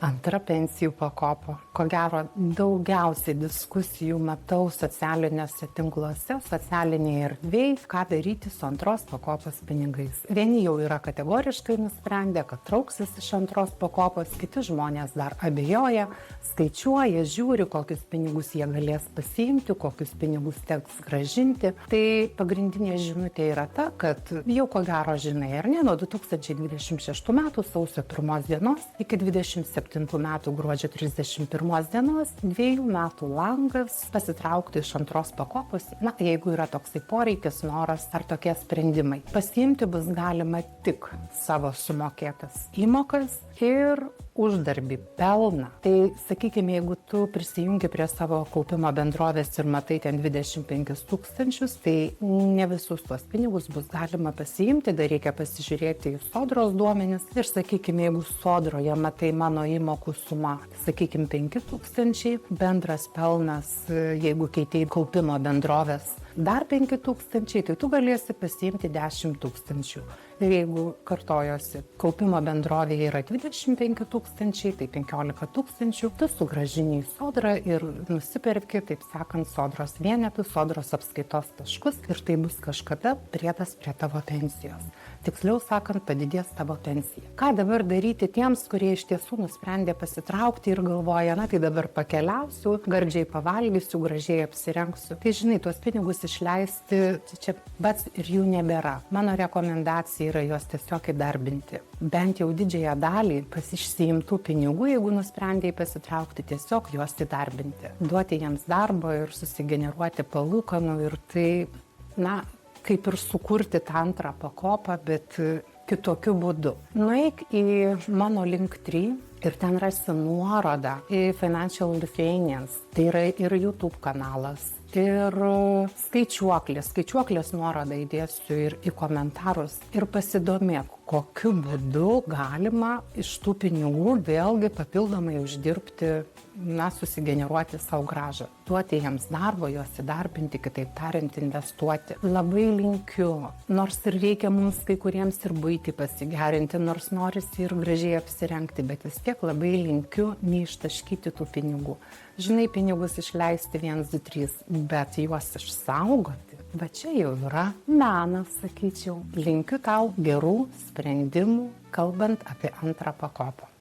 Antra pensijų pakopa. Ko gero, daugiausiai diskusijų matau socialiniuose tinkluose, socialinėje erdvėje, ką daryti su antros pakopos pinigais. Vieni jau yra kategoriškai nusprendę, kad trauksis iš antros pakopos, kiti žmonės dar abejoja, skaičiuoja, žiūri, kokius pinigus jie galės pasiimti, kokius pinigus teks grąžinti. Tai pagrindinė žinutė yra ta, kad jau ko gero žinai, ar ne, nuo 2026 metų sausio 1 dienos iki 27 metų gruodžio 31 dienos 2 metų langas pasitraukti iš antros pakopos, jeigu yra toksai poreikis, noras ar tokie sprendimai. Pasiimti bus galima tik savo sumokėtas įmokas ir uždarbį, pelną. Tai sakykime, jeigu tu prisijungi prie savo kaupimo bendrovės ir matai ten 25 000, tai ne visus tuos pinigus bus galima pasiimti, dar reikia pasižiūrėti į sodros duomenis ir sakykime, jeigu sodroje matai mano įmokų suma, sakykime 5 000, bendras pelnas, jeigu keitei kaupimo bendrovės, dar 5 000, tai tu galėsi pasiimti 10 000. Ir jeigu kartojosi, kaupimo bendrovėje yra 25 000, tai 15 000, tu sugrąžini į sodrą ir nusiperki, taip sakant, sodros vienetus, sodros apskaitos taškus ir tai bus kažkada priedas prie tavo pensijos. Tiksliau sakant, padidės tavo pensija. Ką dabar daryti tiems, kurie iš tiesų nusprendė pasitraukti ir galvoja, tai dabar pakeliausiu, gardžiai pavalgysiu, gražiai apsirengsiu. Tai žinai, tuos pinigus išleisti, čia pats ir jų nebėra. Mano rekomendacija yra juos tiesiog įdarbinti. Bent jau didžiąją dalį išsiimtų pinigų, jeigu nusprendėjai pasitraukti, tiesiog juos įdarbinti. Duoti jiems darbo ir susigeneruoti palūkanų ir tai, kaip ir sukurti tą antrą pakopą, bet kitokiu būdu. Nueik į mano Linktree ir ten rasi nuorodą į Financial Lithuanians. Tai yra ir YouTube kanalas, ir skaičiuoklės nuorodą įdėsiu ir į komentarus. Ir pasidomėk, kokiu būdu galima iš tų pinigų vėlgi papildomai uždirbti, susigeneruoti savo grąžą. Duoti jiems darbo, juos įdarbinti, kitaip tariant, investuoti. Labai linkiu, nors ir reikia mums kai kuriems ir buitį pasigerinti, nors norisi ir gražiai apsirengti, bet vis tiek labai linkiu neištaškyti tų pinigų. Žinai, pinigus išleisti 1, 2, 3, bet juos išsaugoti, va čia jau yra menas, sakyčiau. Linkiu tau gerų sprendimų, kalbant apie antrą pakopą.